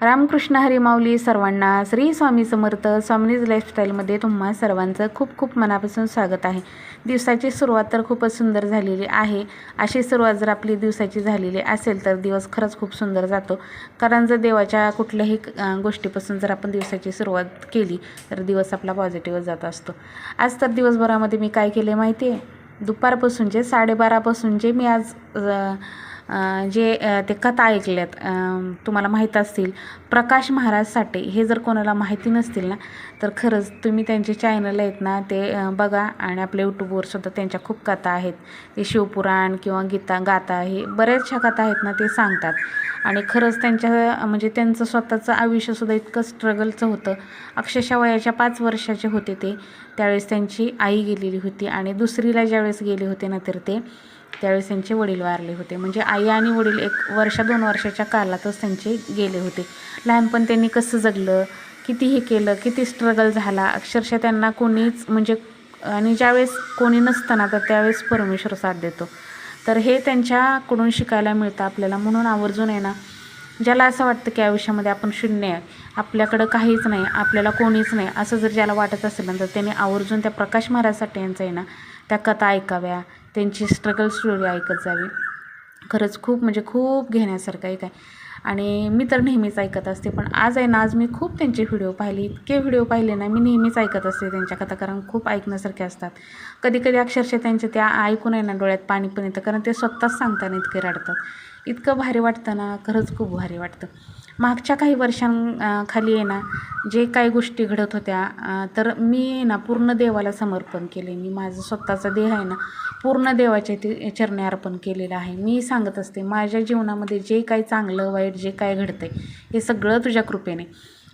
रामकृष्ण हरी माऊली सर्वांना श्री स्वामी समर्थ स्वामीज लाईफस्टाईलमध्ये तुम्हा सर्वांचं खूप खूप मनापासून स्वागत आहे। दिवसाची सुरुवात तर खूपच सुंदर झालेली आहे। अशी सुरुवात जर आपली दिवसाची झालेली असेल तर दिवस खरंच खूप सुंदर जातो। कारण जर देवाच्या कुठल्याही गोष्टीपासून जर आपण दिवसाची सुरुवात केली तर दिवस आपला पॉझिटिव्ह जात असतो। आज तर दिवसभरामध्ये मी काय केले माहिती आहे? दुपारपासून जे 12:30 पासून जे मी आज ते कथा ऐकल्यात, तुम्हाला माहीत असतील प्रकाश महाराज साठे। हे जर कोणाला माहिती नसतील ना तर खरंच तुम्ही त्यांचे चॅनल आहेत ना ते बघा। आणि आपल्या यूट्यूबवर सुद्धा त्यांच्या खूप कथा आहेत। ते शिवपुराण किंवा गाथा हे बऱ्याचशा कथा आहेत ना ते सांगतात। आणि खरंच त्यांचं स्वतःचं आयुष्यसुद्धा इतकं स्ट्रगलचं होतं। अक्षरशः वयाच्या 5 वर्षाचे होते ते त्यावेळेस त्यांची आई गेलेली होती आणि दुसरीला ज्यावेळेस गेले होते ना तर त्यावेळेस त्यांचे वडील वारले होते। म्हणजे आई आणि वडील 1-2 वर्षाच्या कालातच त्यांचे गेले होते। लहानपण त्यांनी कसं जगलं, किती हे केलं, किती स्ट्रगल झाला, अक्षरशः त्यांना कोणीच आणि ज्यावेळेस कोणी नसताना तर त्यावेळेस परमेश्वर साथ देतो। तर हे त्यांच्याकडून शिकायला मिळतं आपल्याला। म्हणून आवर्जून आहे ना, ज्याला असं वाटतं की आयुष्यामध्ये आपण शून्य आहे, आपल्याकडं काहीच नाही, आपल्याला कोणीच नाही, असं जर ज्याला वाटत असेल ना तर त्याने आवर्जून त्या प्रकाश महाराज साठे यांचं आहे ना त्या कथा ऐकाव्या, त्यांची स्ट्रगल स्टोरी ऐकत जावी। खरंच खूप घेण्यासारखं आहे काय। आणि मी तर नेहमीच ऐकत असते, पण आज मी खूप त्यांचे व्हिडिओ पाहिले, इतके व्हिडिओ पाहिले ना। मी नेहमीच ऐकत असते त्यांच्या कथा, कारण खूप ऐकण्यासारखे असतात। कधी अक्षरशः त्यांचे त्या ऐकून आहे ना डोळ्यात पाणी पण येतं, कारण ते स्वतःच सांगताना इतके रडतात। इतकं भारी वाटतं ना, खरंच खूप भारी वाटतं। मागच्या काही वर्षांखाली आहे ना जे काही गोष्टी घडत होत्या, तर मी ना पूर्ण देवाला समर्पण केले। मी माझं स्वतःचा देह आहे ना पूर्ण देवाच्या चरणी अर्पण केलेलं आहे। मी सांगत असते माझ्या जीवनामध्ये जे काही चांगलं वाईट जे काय घडतंय हे सगळं तुझ्या कृपेने।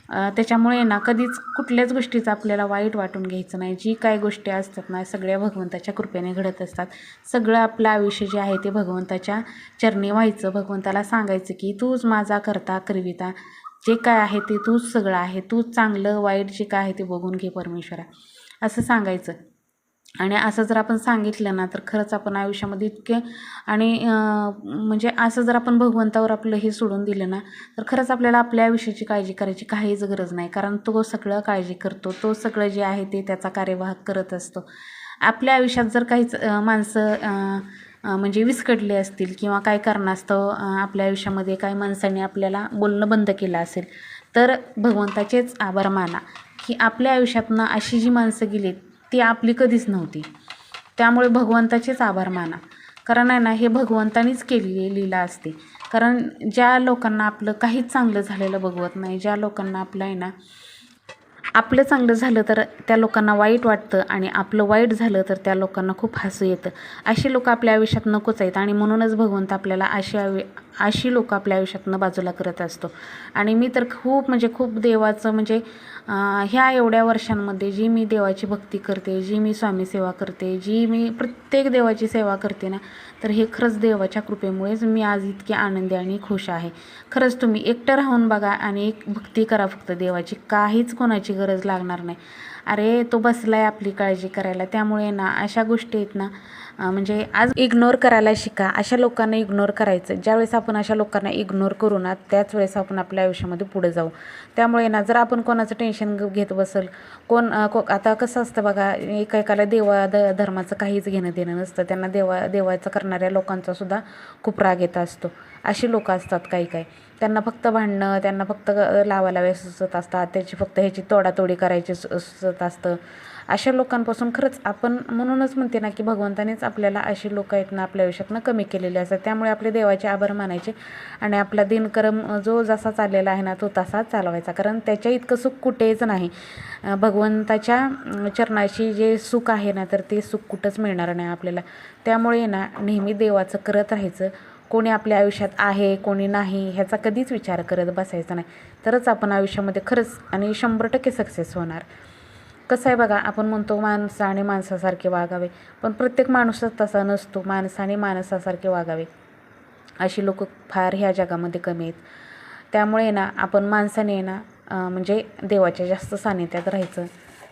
त्याच्यामुळे ना कधीच कुठल्याच गोष्टीचं आपल्याला वाईट वाटून घ्यायचं नाही। जी काही गोष्टी असतात ना सगळ्या भगवंताच्या कृपेने घडत असतात। सगळं आपलं आयुष्य जे आहे ते भगवंताच्या चरणी व्हायचं, भगवंताला सांगायचं की तूच माझा करता करविता, जे काय आहे ते तूच सगळं आहे, तूच चांगलं वाईट जे काय आहे ते बघून घे परमेश्वरा, असं सांगायचं। आणि असं जर आपण सांगितलं ना तर खरंच आपण आयुष्यामध्ये इतके असं जर आपण भगवंतावर आपलं हे सोडून दिलं ना तर खरंच आपल्याला आपल्या आयुष्याची काळजी करायची काहीच गरज नाही। कारण तो सगळं काळजी करतो, तो सगळं जे आहे ते त्याचा कार्यवाह करत असतो। आपल्या आयुष्यात जर काहीच माणसं विस्कटले असतील किंवा काय कारणास्तव आपल्या आयुष्यामध्ये काही माणसांनी आपल्याला बोलणं बंद केलं असेल तर भगवंताचेच आभार माना की आपल्या आयुष्यातनं अशी जी माणसं गेलीत ती आपली कधीच नव्हती। त्यामुळे भगवंताचेच आभार माना, कारण आहे ना हे भगवंतानीच केलेली लीला असते। कारण ज्या लोकांना आपलं काहीच चांगलं झालेलं बघवत नाही, ज्या लोकांना आपलं आहे ना आपलं चांगलं झालं तर त्या लोकांना वाईट वाटतं आणि आपलं वाईट झालं तर त्या लोकांना खूप हसू येतं। अशी लोक आपल्या आयुष्यात नकोच आहेत आणि म्हणूनच भगवंत आपल्याला अशी लोक आपल्या आयुष्यातनं बाजूला करत असतो। आणि मी तर खूप देवाचं ह्या एवढ्या वर्षांमध्ये जी मी देवाची भक्ती करते, जी मी स्वामी सेवा करते, जी मी प्रत्येक देवाची सेवा करते ना तर हे खरंच देवाच्या कृपेमुळेच मी आज इतकी आनंदी आणि खुश आहे। खरंच तुम्ही एकटं राहून बघा आणि एक भक्ती करा फक्त देवाची, काहीच कोणाची गरज लागणार नाही। अरे तो बसलाय आपली काळजी करायला। त्यामुळे ना अशा गोष्टी आहेत ना आज इग्नोर करायला शिका। अशा लोकांना इग्नोर करायचं। ज्यावेळेस आपण अशा लोकांना इग्नोर करू ना त्याच वेळेस आपण आपल्या आयुष्यामध्ये पुढे जाऊ। त्यामुळे ना जर आपण कोणाचं टेन्शन घेत बसल, आता कसं असतं बघा, एकेकाला धर्माचं काहीच घेणं देणं नसतं, त्यांना देवाचं करणाऱ्या लोकांचा सुद्धा खूप राग येत असतो। अशी लोक असतात काही त्यांना फक्त भांडणं, त्यांना फक्त लावालावे सुचत असतात, ह्याची तोडातोडी करायची सुचत असतं। अशा लोकांपासून खरंच आपण म्हणूनच म्हणते ना की भगवंतानेच आपल्याला अशी लोक आहेत ना आपल्या आयुष्यातनं कमी केलेले असतात। त्यामुळे आपले देवाचे आभार मानायचे आणि आपला दिनक्रम जो जसा चाललेला आहे ना तो तसाच चालवायचा, कारण त्याच्या इतकं सुख कुठेच नाही। भगवंताच्या चरणाशी जे सुख आहे ना तर ते सुख कुठंच मिळणार नाही आपल्याला। त्यामुळे ना नेहमी देवाचं करत राहायचं। कोणी आपल्या आयुष्यात आहे कोणी नाही ह्याचा कधीच विचार करत बसायचा नाही, तरच आपण आयुष्यामध्ये खरंच आणि 100% सक्सेस होणार। कसं आहे बघा, आपण म्हणतो माणसाने माणसासारखे वागावे, पण प्रत्येक माणूसच तसा नसतो। माणसाने माणसासारखे वागावे अशी लोक फार ह्या जगामध्ये कमी आहेत। त्यामुळे ना आपण माणसाने ना देवाच्या जास्त सानिध्यात राहायचं,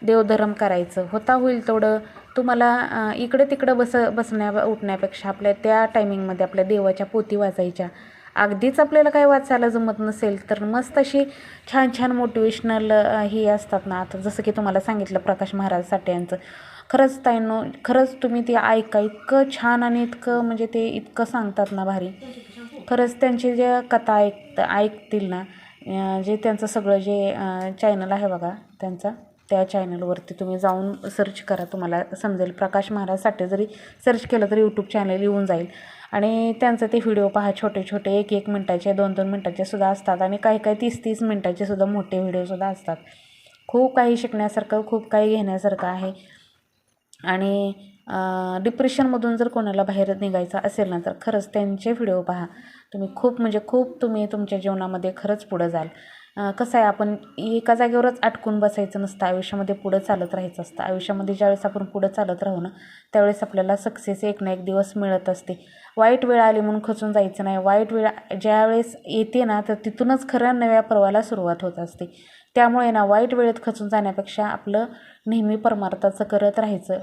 देवधर्म करायचं। होता होईल तेवढं तुम्हाला इकडे तिकडं बसण्या उठण्यापेक्षा आपल्या त्या टायमिंगमध्ये आपल्या देवाच्या पोथी वाचायच्या, अगदीच आपल्याला काय वाचायला जमत नसेल तर मस्त अशी छान छान मोटिवेशनल ही असतात ना. आता जसं की तुम्हाला सांगितलं प्रकाश महाराज साठे यांचं, खरंच ताईंनो, खरंच तुम्ही ते ऐका, इतकं छान आणि इतकं म्हणजे ते इतकं सांगतात ना भारी. खरंच त्यांची जे कथा ऐकतील ना, जे त्यांचं सगळं जे चॅनल आहे बघा त्यांचा, त्या चॅनलवरती तुम्ही जाऊन सर्च करा, तुम्हाला समजेल. प्रकाश महाराज साठे जरी सर्च केलं तरी यूट्यूब चॅनल येऊन जाईल. आणि त्यांचं ते व्हिडिओ पहा, छोटे छोटे 1-1 मिनटाचे 2-2 मिनटाचे सुद्धा असतात आणि काही काही 30-30 मिनटाचे सुद्धा मोठे व्हिडिओसुद्धा असतात. खूप काही शिकण्यासारखं, खूप काही घेण्यासारखं आहे. आणि डिप्रेशनमधून जर कोणाला बाहेर निघायचं असेल ना तर खरंच त्यांचे व्हिडिओ पहा तुम्ही. खूप म्हणजे खूप तुम्ही तुमच्या जीवनामध्ये खरंच पुढं जाल. कसं आहे, आपण एका जागेवरच अटकून बसायचं नसतं, आयुष्यामध्ये पुढं चालत राहायचं असतं. आयुष्यामध्ये ज्यावेळेस आपण पुढं चालत राहू ना त्यावेळेस आपल्याला सक्सेस एक ना एक दिवस मिळत असते. वाईट वेळ आली म्हणून खचून जायचं नाही. वाईट वेळ ज्यावेळेस येते ना तर तिथूनच खरं नव्या पर्वाला सुरुवात होत असते. त्यामुळे ना वाईट वेळेत खचून जाण्यापेक्षा आपलं नेहमी परमार्थाचं करत राहायचं.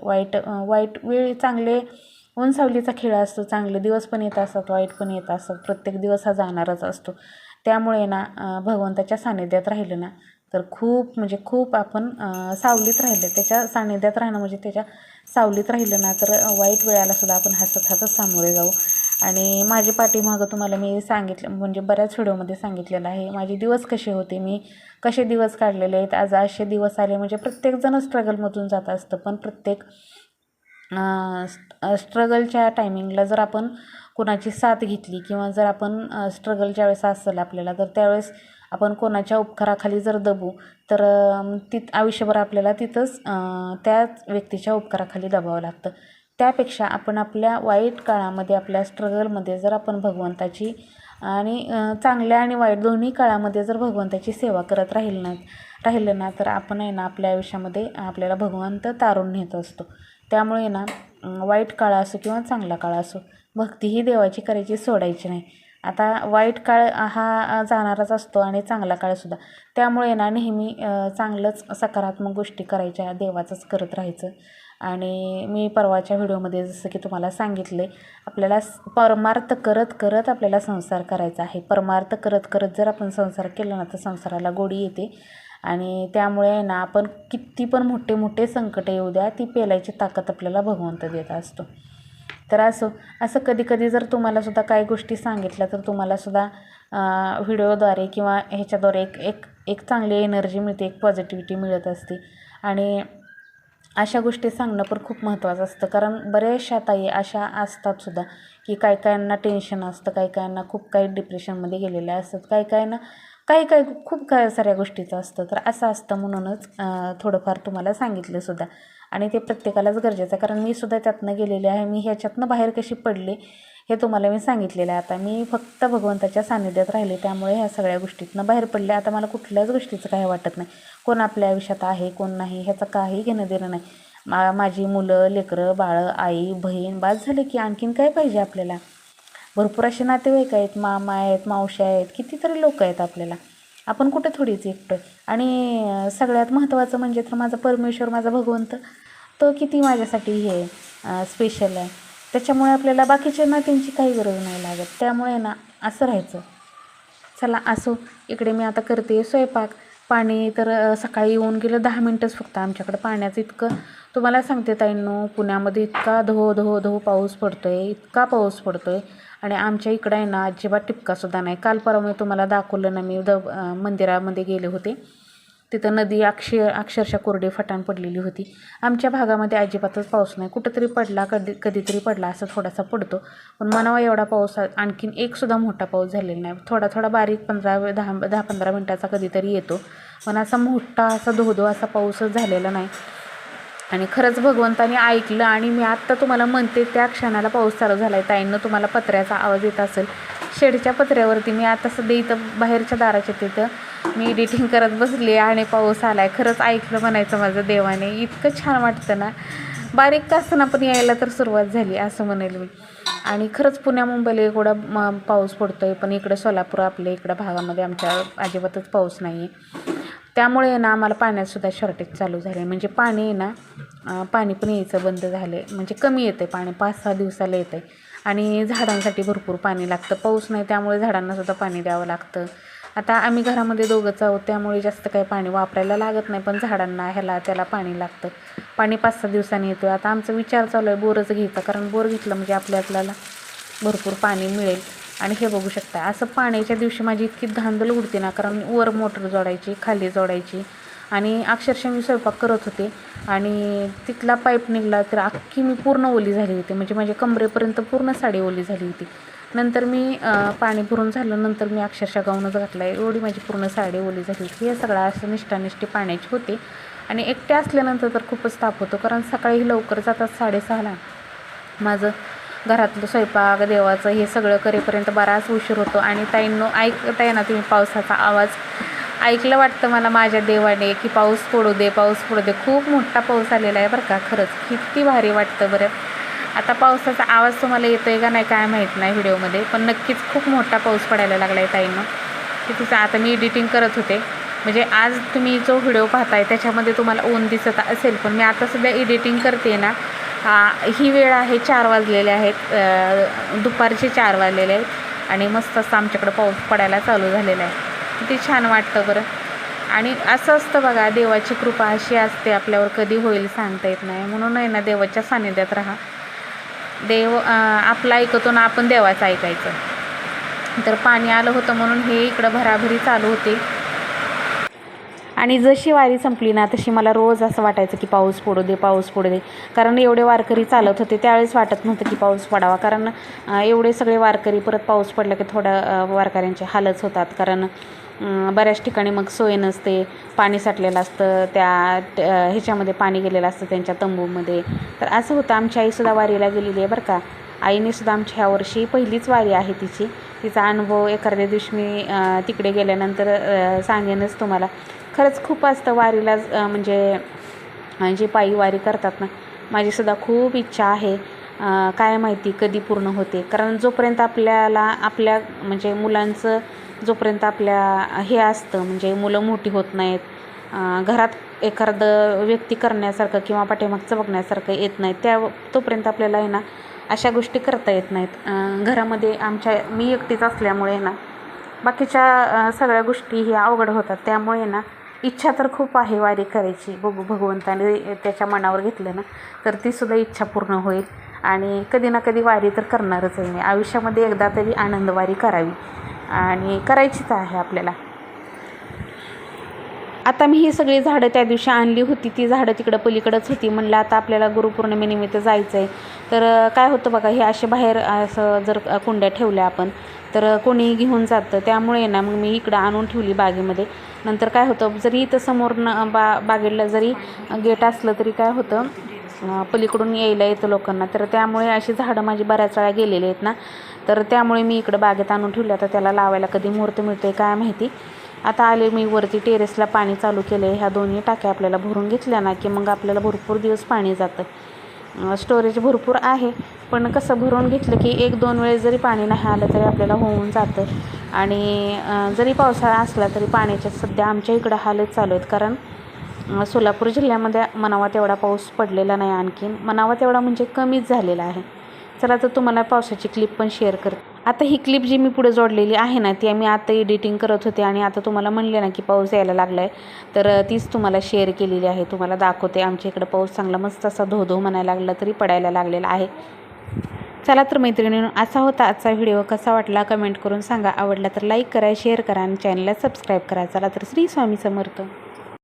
वाईट वेळ, चांगले ऊन सावलीचा खेळ असतो. चांगले दिवस पण येत असतात, वाईट पण येत असतात. प्रत्येक दिवस हा जाणारच असतो. त्यामुळे ना भगवंताच्या सानिध्यात राहिलं ना तर खूप म्हणजे खूप आपण सावलीत राहिलं, त्याच्या सानिध्यात राहणं म्हणजे त्याच्या सावलीत राहिलं ना तर वाईट वेळालासुद्धा आपण हसत हसत सामोरे जाऊ. आणि माझी पाठीमागं तुम्हाला मी सांगितलं, म्हणजे बऱ्याच व्हिडिओमध्ये सांगितलेलं आहे माझे दिवस कसे होते, मी कसे दिवस काढलेले आहेत. आज असे दिवस आले म्हणजे प्रत्येकजण स्ट्रगलमधून जात असतं, पण प्रत्येक स्ट्रगलच्या टायमिंगला जर आपण कोणाची साथ घेतली किंवा जर आपण स्ट्रगल ज्यावेळेस असेल आपल्याला तर त्यावेळेस आपण कोणाच्या उपकाराखाली जर दबू तर आयुष्यभर आपल्याला तिथंच त्याच व्यक्तीच्या उपकाराखाली दबावं लागतं. त्यापेक्षा आपण आपल्या वाईट काळामध्ये, आपल्या स्ट्रगलमध्ये जर आपण भगवंताची आणि चांगल्या आणि वाईट दोन्ही काळामध्ये जर भगवंताची सेवा करत राहिलं ना तर आपण आहे ना आपल्या आयुष्यामध्ये आपल्याला भगवंत तारून नेत असतो. त्यामुळे ना वाईट काळ असो किंवा चांगला काळ असो, भक्ती ही देवाची करायची सोडायची नाही. आता वाईट काळ हा जाणारच असतो आणि चांगला काळसुद्धा. त्यामुळे ना नेहमी चांगलंच सकारात्मक गोष्टी करायच्या, देवाचंच करत राहायचं. आणि मी परवाच्या व्हिडिओमध्ये जसं की तुम्हाला सांगितले, आपल्याला परमार्थ करत करत आपल्याला संसार करायचा आहे. परमार्थ करत करत जर आपण संसार केला ना तर संसाराला गोडी येते. आणि त्यामुळे ना आपण किती पण मोठे मोठे संकट येऊ द्या, ती पेलायची ताकद आपल्याला भगवंत देत असतो. तर असं कधी कधी जर तुम्हालासुद्धा काही गोष्टी सांगितल्या तर तुम्हालासुद्धा व्हिडिओद्वारे किंवा ह्याच्याद्वारे एक चांगली एनर्जी मिळते, एक पॉझिटिव्हिटी मिळत असते. आणि अशा गोष्टी सांगणं पण खूप महत्त्वाचं असतं, कारण बऱ्याचशा ताई अशा असतात सुद्धा की काही काहींना टेन्शन असतं, काही काहींना खूप काही डिप्रेशनमध्ये गेलेल्या असतात, काही खूप काही साऱ्या गोष्टीचं असतं. तर असं असतं म्हणूनच थोडंफार तुम्हाला सांगितलं सुद्धा. आणि ते प्रत्येकालाच गरजेचं आहे, कारण मी सुद्धा त्यातनं गेलेले आहे. मी ह्याच्यातनं बाहेर कशी पडले हे तुम्हाला मी सांगितलेलं आहे. आता मी फक्त भगवंताच्या सानिध्यात राहिले त्यामुळे ह्या सगळ्या गोष्टीतनं बाहेर पडले. आता मला कुठल्याच गोष्टीचं काही वाटत नाही. कोण आपल्या आयुष्यात आहे कोण नाही ह्याचं काही घेणं देणं नाही. माझी मुलं, लेकरं, बाळं, आई, बहीण बास झाले की आणखीन काय पाहिजे आपल्याला. भरपूर असे नातेवाईक आहेत, मामा आहेत, मावश्या आहेत, कितीतरी लोक आहेत आपल्याला. आपण कुठे थोडीच एकटं. आणि सगळ्यात महत्त्वाचं म्हणजे तर माझा परमेश्वर, माझा भगवंत, तो किती माझ्यासाठी हे स्पेशल आहे. त्याच्यामुळे आपल्याला बाकीच्या नात्यांची काही गरज नाही लागत. त्यामुळे ना असं राहायचं. चला असो, इकडे मी आता करते स्वयंपाक. पाणी तर सकाळी येऊन गेलं 10 मिनटंच फक्त आमच्याकडं पाण्याचं. इतकं तुम्हाला सांगते ताईंनो, पुण्यामध्ये इतका धो पाऊस पडतो आहे, इतका पाऊस पडतो आहे. आणि आमच्या इकडं आहे ना अजिबात टिपकासुद्धा नाही. काल परवा मी तुम्हाला दाखवलं ना, मी मंदिरामध्ये गेले होते, तिथं नदी अक्षरशः कोरडी फटाण पडलेली होती. आमच्या भागामध्ये अजिबातच पाऊस नाही. कुठंतरी पडला, कधीतरी पडला, असं थोडासा पडतो. पण म्हणावा एवढा पाऊस आणखीन एकसुद्धा मोठा पाऊस झालेला नाही. थोडा बारीक 10-15 मिनटाचा कधीतरी येतो, पण असा मोठा असा धो असा पाऊसच झालेला नाही. आणि खरंच भगवंताने ऐकलं. आणि मी आत्ता तुम्हाला म्हणते त्या क्षणाला पाऊस चालू झाला आहे. ताईंनं तुम्हाला पत्र्याचा आवाज येत असेल, शेडच्या पत्र्यावरती मी आता सध्या इथं बाहेरच्या दाराच्या तिथं मी एडिटिंग करत बसले आणि पाऊस आला आहे. खरंच ऐकलं म्हणायचं माझं देवाने. इतकं छान वाटतं ना, बारीक का असताना पण यायला तर सुरुवात झाली असं म्हणेल मी. आणि खरंच पुण्या मुंबईला एवढा पाऊस पडतो आहे, पण इकडं सोलापूर आपल्या इकडं भागामध्ये आमच्या अजिबातच पाऊस नाही आहे. त्यामुळे ना आम्हाला पाण्यातसुद्धा शॉर्टेज चालू झाले. म्हणजे पाणी ना पाणी पण यायचं बंद झालं आहे, म्हणजे कमी येतं आहे पाणी, 5-6 दिवसाला येतं आहे. आणि झाडांसाठी भरपूर पाणी लागतं. पाऊस नाही त्यामुळे झाडांनासुद्धा पाणी द्यावं लागतं. आता आम्ही घरामध्ये दोघंच आहोत त्यामुळे जास्त काही पाणी वापरायला लागत नाही, पण झाडांना ह्याला त्याला पाणी लागतं. पाणी 5-6 दिवसांनी येतो. आता आमचा विचार चालू आहे बोरच घ्यायचा, कारण बोर घेतलं म्हणजे आपल्याला भरपूर पाणी मिळेल. आणि हे बघू शकता, असं पाण्याच्या दिवशी माझी इतकी धांदल उडते ना, कारण वर मोटर जोडायची, खाली जोडायची, आणि अक्षरशः मी स्वयंपाक करत होते आणि तिथला पाईप निघाला तर अख्खी मी पूर्ण ओली झाली होती. म्हणजे माझ्या कमरेपर्यंत पूर्ण साडी ओली झाली होती. नंतर मी पाणी भरून झालं, नंतर मी अक्षरशः गाऊनच घातला आहे, एवढी माझी पूर्ण साडी ओली झाली होती. हे सगळं असं निष्ठानिष्ठी पाण्याची होते. आणि एकटे असल्यानंतर तर खूपच ताप होतो, कारण सकाळी लवकर जातात 6:30ला. माझं घरातलं स्वयंपाक, देवाचं हे सगळं करेपर्यंत बराच उशीर होतो. आणि ताईंनो, ऐकताय ना तुम्ही पावसाचा आवाज? ऐकलं वाटतं मला माझ्या देवाने की पाऊस पडू दे, पाऊस पडू दे. खूप मोठा पाऊस आलेला आहे बरं का, खरंच किती भारी वाटतं बरं. आता पावसाचा आवाज तुम्हाला येतो आहे का नाही काय माहीत नाही व्हिडिओमध्ये, पण नक्कीच खूप मोठा पाऊस पडायला लागला आहे ताईंनो. तिथेच आता मी एडिटिंग करत होते, म्हणजे आज तुम्ही जो व्हिडिओ पाहताय त्याच्यामध्ये तुम्हाला ऊन दिसत असेल, पण मी आता सध्या एडिटिंग करते ना. ही वेळ आहे 4 वाजलेले आहेत, दुपारचे 4 वाजलेले आहेत, आणि मस्त असं आमच्याकडं पाऊस पडायला चालू झालेला आहे. किती छान वाटतं बरं. आणि असं असतं बघा, देवाची कृपा अशी असते आपल्यावर, कधी होईल सांगता येत नाही. म्हणून आहे ना, देवाच्या सानिध्यात राहा. देव आपलं ऐकतो ना, आपण देवाचं ऐकायचं. तर पाणी आलं होतं म्हणून हे इकडं भराभरी चालू होते. आणि जशी वारी संपली ना, तशी मला रोज असं वाटायचं की पाऊस पडू दे, पाऊस पडू दे. कारण एवढे वारकरी चालत होते, त्यावेळेस वाटत नव्हतं की पाऊस पडावा, कारण एवढे सगळे वारकरी परत पाऊस पडला की थोड्या वारकऱ्यांचे हालच होतात. कारण बऱ्याच ठिकाणी मग सोय नसते, पाणी साठलेलं असतं, त्या ह्याच्यामध्ये पाणी गेलेलं असतं त्यांच्या तंबूमध्ये. तर असं होतं. आमची आईसुद्धा वारीला गेलेली आहे बरं का. आईनेसुद्धा आमच्या ह्या वर्षी पहिलीच वारी आहे तिचा अनुभव एखाद्या दिवशी मी तिकडे गेल्यानंतर सांगेनच तुम्हाला. खरंच खूप असतं वारीला, म्हणजे जे पायी वारी करतात ना, माझीसुद्धा खूप इच्छा आहे. काय माहिती कधी पूर्ण होते, कारण जोपर्यंत आपल्याला आपल्या म्हणजे मुलांचं जोपर्यंत आपल्या हे असतं, म्हणजे मुलं मोठी होत नाहीत, घरात एखादं व्यक्ती करण्यासारखं किंवा पाठीमागचं बघण्यासारखं येत नाही, तोपर्यंत आपल्याला आहे ना अशा गोष्टी करता येत नाहीत. घरामध्ये मी एकटीच असल्यामुळे ना बाकीच्या सगळ्या गोष्टी ह्या अवघड होतात. त्यामुळे ना इच्छा तर खूप आहे वारी करायची. बघू, भगवंताने त्याच्या मनावर घेतलं ना तर तीसुद्धा इच्छा पूर्ण होईल. आणि कधी ना कधी वारी तर करणारच आहे मी. आयुष्यामध्ये एकदा तरी आनंदवारी करावी, आणि करायचीच आहे आपल्याला. आता मी ही सगळी झाडं त्या दिवशी आणली होती, ती झाडं तिकडं पलीकडंच होती. म्हणलं आता आपल्याला गुरुपौर्णिमेनिमित्त जायचं आहे. तर काय होतं बघा, हे असे बाहेर असं जर कुंड्या ठेवल्या आपण तर कोणी घेऊन जातं. त्यामुळे ना मग मी इकडं आणून ठेवली बागेमध्ये. नंतर काय होतं, जरी इथं समोरनं बागेला जरी गेट असलं तरी काय होतं, पलीकडून यायला येतं लोकांना. तर त्यामुळे अशी झाडं माझी बऱ्याच वेळा गेलेली आहेत ना, तर त्यामुळे मी इकडं बागेत आणून ठेवली. आता त्याला लावायला कधी मुहूर्त मिळतो आहे काय माहिती. आता आले मी वरती टेरेसला, पाणी चालू केलं आहे. ह्या दोन्ही टाक्या आपल्याला भरून घेतल्या ना की मग आपल्याला भरपूर दिवस पाणी जातं. स्टोरेज भरपूर आहे, पण कसं भरून घेतलं की 1-2 वेळेस जरी पाणी नाही आलं तरी आपल्याला होऊन जातं. आणि जरी पावसाळा असला तरी पाण्याच्या सध्या आमच्या इकडं हालच चालू आहेत. कारण सोलापूर जिल्ह्यामध्ये म्हणावा तेवढा पाऊस पडलेला नाही, आणखीन म्हणावा तेवढा म्हणजे कमीच झालेला आहे. चला तर तुम्हाला पावसाची क्लिप पण शेअर करते. आता ही क्लिप जी मी पुढे जोडलेली आहे ना, ती मी आता एडिटिंग करत होते आणि आता तुम्हाला म्हणले ना की पाऊस यायला लागला आहे, तर तीच तुम्हाला शेअर केलेली आहे. तुम्हाला दाखवते. आमच्या इकडं पाऊस चांगला मस्त असा धो म्हणायला लागला तरी पडायला लागलेला आहे. चला तर मैत्रिणींनो, असा होता आजचा व्हिडिओ. कसा वाटला कमेंट करून सांगा. आवडला तर लाईक करा, शेअर करा आणि चॅनलला सबस्क्राईब करा. चला तर श्री स्वामी समर्थ.